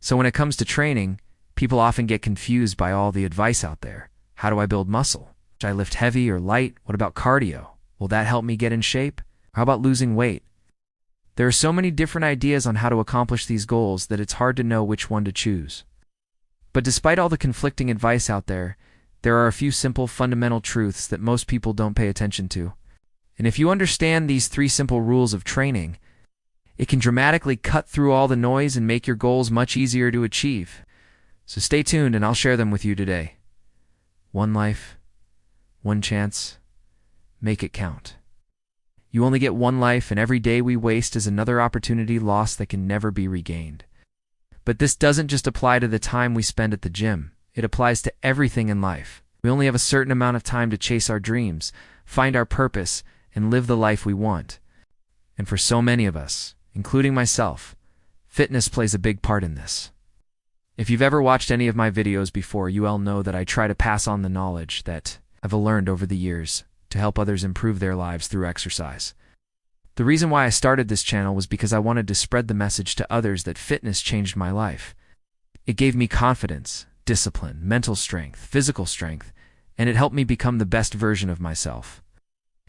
So when it comes to training, people often get confused by all the advice out there. How do I build muscle? Should I lift heavy or light? What about cardio? Will that help me get in shape? How about losing weight? There are so many different ideas on how to accomplish these goals that it's hard to know which one to choose. But despite all the conflicting advice out there are a few simple fundamental truths that most people don't pay attention to. And if you understand these 3 simple rules of training, it can dramatically cut through all the noise and make your goals much easier to achieve. So stay tuned and I'll share them with you today. 1 life, 1 chance, make it count. You only get 1 life, and every day we waste is another opportunity lost that can never be regained. But this doesn't just apply to the time we spend at the gym. It applies to everything in life. We only have a certain amount of time to chase our dreams, find our purpose, and live the life we want. And for so many of us, including myself, fitness plays a big part in this. If you've ever watched any of my videos before, you all know that I try to pass on the knowledge that I've learned over the years to help others improve their lives through exercise. The reason why I started this channel was because I wanted to spread the message to others that fitness changed my life. It gave me confidence, discipline, mental strength, physical strength, and it helped me become the best version of myself.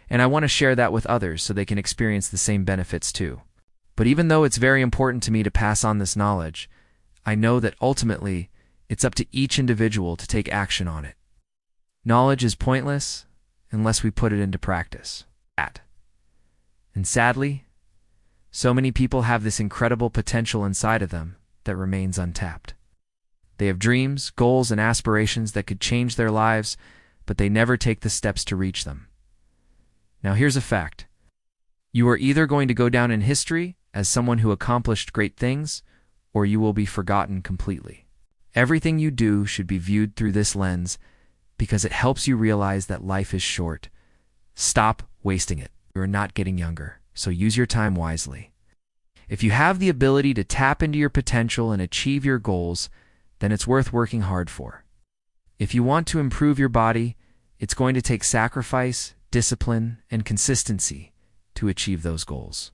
And I want to share that with others so they can experience the same benefits too. But even though it's very important to me to pass on this knowledge, I know that ultimately it's up to each individual to take action on it. Knowledge is pointless unless we put it into practice. And sadly, so many people have this incredible potential inside of them that remains untapped. They have dreams, goals, and aspirations that could change their lives, but they never take the steps to reach them. Now here's a fact. You are either going to go down in history as someone who accomplished great things, or you will be forgotten completely. Everything you do should be viewed through this lens because it helps you realize that life is short. Stop wasting it. You are not getting younger, so use your time wisely. If you have the ability to tap into your potential and achieve your goals, then it's worth working hard for. If you want to improve your body, it's going to take sacrifice, discipline, and consistency to achieve those goals.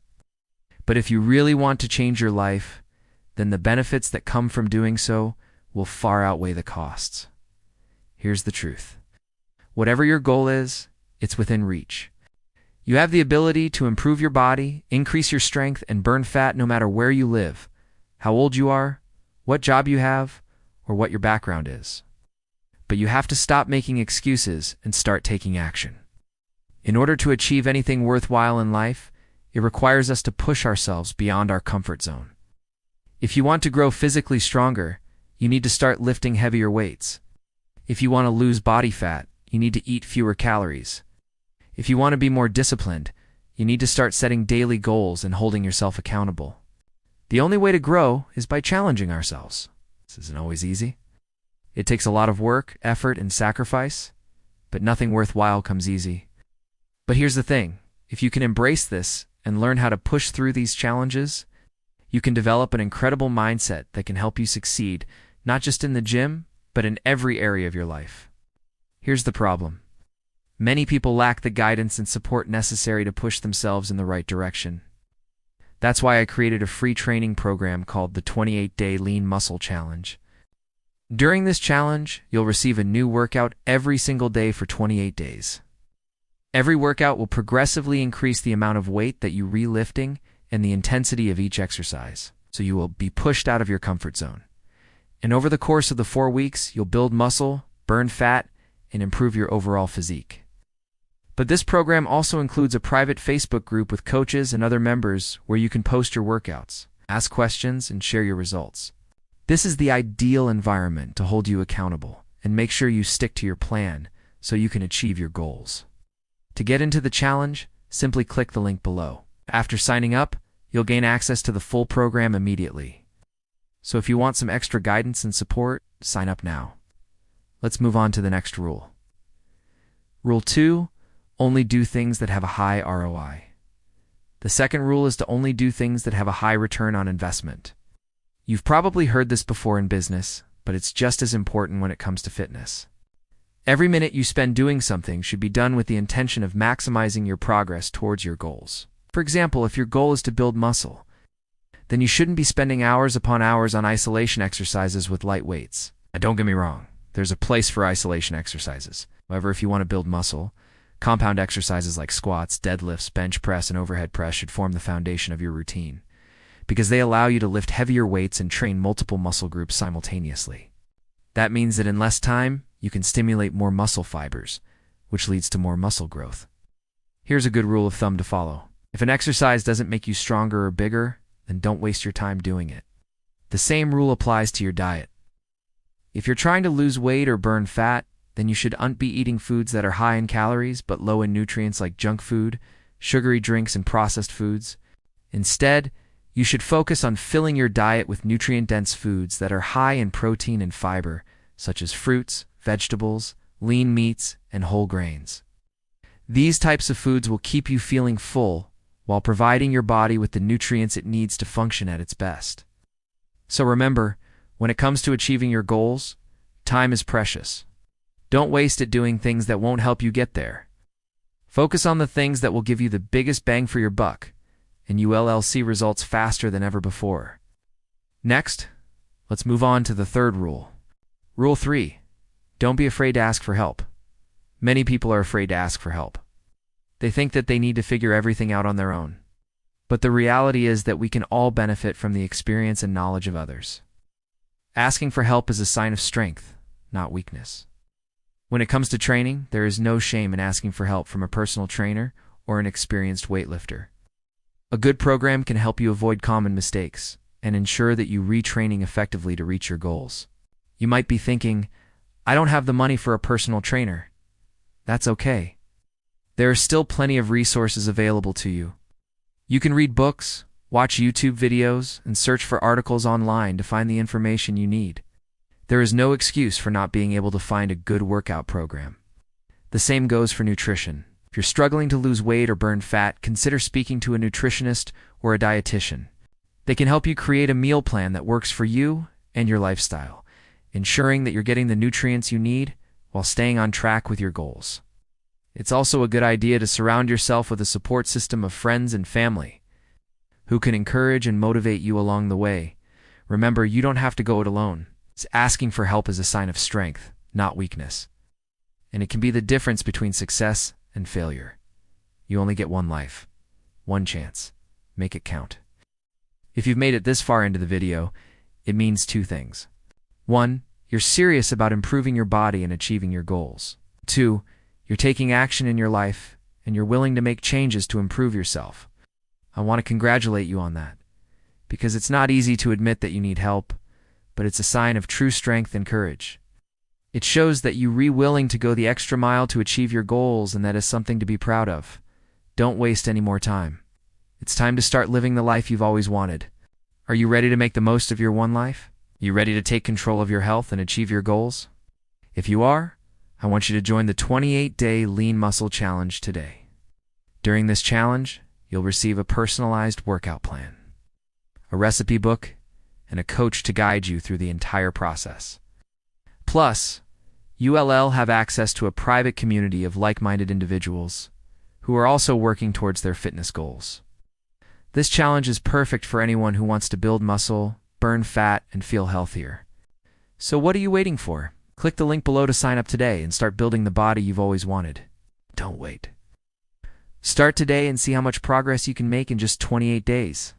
But if you really want to change your life, then the benefits that come from doing so will far outweigh the costs. Here's the truth. Whatever your goal is, it's within reach. You have the ability to improve your body, increase your strength, and burn fat no matter where you live, how old you are, what job you have, or what your background is. But you have to stop making excuses and start taking action. In order to achieve anything worthwhile in life, it requires us to push ourselves beyond our comfort zone. If you want to grow physically stronger, you need to start lifting heavier weights. If you want to lose body fat, you need to eat fewer calories. If you want to be more disciplined, you need to start setting daily goals and holding yourself accountable. The only way to grow is by challenging ourselves. This isn't always easy. It takes a lot of work, effort, and sacrifice, but nothing worthwhile comes easy. But here's the thing. If you can embrace this and learn how to push through these challenges, you can develop an incredible mindset that can help you succeed, not just in the gym, but in every area of your life. Here's the problem. Many people lack the guidance and support necessary to push themselves in the right direction. That's why I created a free training program called the 28-Day Lean Muscle Challenge. During this challenge, you'll receive a new workout every single day for 28 days. Every workout will progressively increase the amount of weight that you re-lifting and the intensity of each exercise, so you will be pushed out of your comfort zone. And over the course of the 4 weeks, you'll build muscle, burn fat, and improve your overall physique. But this program also includes a private Facebook group with coaches and other members where you can post your workouts, ask questions, and share your results. This is the ideal environment to hold you accountable and make sure you stick to your plan so you can achieve your goals. To get into the challenge, simply click the link below. After signing up, you'll gain access to the full program immediately. So if you want some extra guidance and support, sign up now. Let's move on to the next rule. Rule 2. Only do things that have a high ROI. The second rule is to only do things that have a high return on investment. You've probably heard this before in business, but it's just as important when it comes to fitness. Every minute you spend doing something should be done with the intention of maximizing your progress towards your goals. For example, if your goal is to build muscle, then you shouldn't be spending hours upon hours on isolation exercises with light weights. Now, don't get me wrong, there's a place for isolation exercises. However, if you want to build muscle, compound exercises like squats, deadlifts, bench press, and overhead press should form the foundation of your routine, because they allow you to lift heavier weights and train multiple muscle groups simultaneously. That means that in less time, you can stimulate more muscle fibers, which leads to more muscle growth. Here's a good rule of thumb to follow. If an exercise doesn't make you stronger or bigger, then don't waste your time doing it. The same rule applies to your diet. If you're trying to lose weight or burn fat, then you should be eating foods that are high in calories but low in nutrients like junk food, sugary drinks, and processed foods. Instead, you should focus on filling your diet with nutrient-dense foods that are high in protein and fiber, such as fruits, vegetables, lean meats, and whole grains. These types of foods will keep you feeling full while providing your body with the nutrients it needs to function at its best. So remember, when it comes to achieving your goals, time is precious. Don't waste it doing things that won't help you get there. Focus on the things that will give you the biggest bang for your buck, and you will see results faster than ever before. Next, let's move on to the third rule. Rule 3. Don't be afraid to ask for help. Many people are afraid to ask for help. They think that they need to figure everything out on their own. But the reality is that we can all benefit from the experience and knowledge of others. Asking for help is a sign of strength, not weakness. When it comes to training, there is no shame in asking for help from a personal trainer or an experienced weightlifter. A good program can help you avoid common mistakes and ensure that you retraining effectively to reach your goals. You might be thinking, I don't have the money for a personal trainer. That's okay. There are still plenty of resources available to you. You can read books, watch YouTube videos, and search for articles online to find the information you need. There is no excuse for not being able to find a good workout program. The same goes for nutrition. If you're struggling to lose weight or burn fat, consider speaking to a nutritionist or a dietitian. They can help you create a meal plan that works for you and your lifestyle, ensuring that you're getting the nutrients you need while staying on track with your goals. It's also a good idea to surround yourself with a support system of friends and family who can encourage and motivate you along the way. Remember, you don't have to go it alone. Asking for help is a sign of strength, not weakness. And it can be the difference between success and failure. You only get one life, one chance. Make it count. If you've made it this far into the video, it means two things. 1, you're serious about improving your body and achieving your goals. 2, you're taking action in your life and you're willing to make changes to improve yourself. I want to congratulate you on that, because it's not easy to admit that you need help, but it's a sign of true strength and courage. It shows that you're willing to go the extra mile to achieve your goals, and that is something to be proud of. Don't waste any more time. It's time to start living the life you've always wanted. Are you ready to make the most of your one life? Are you ready to take control of your health and achieve your goals? If you are, I want you to join the 28-day Lean Muscle Challenge today. During this challenge, you'll receive a personalized workout plan, a recipe book, and a coach to guide you through the entire process. Plus, you'll have access to a private community of like-minded individuals who are also working towards their fitness goals. This challenge is perfect for anyone who wants to build muscle, burn fat, and feel healthier. So what are you waiting for? Click the link below to sign up today and start building the body you've always wanted. Don't wait. Start today and see how much progress you can make in just 28 days.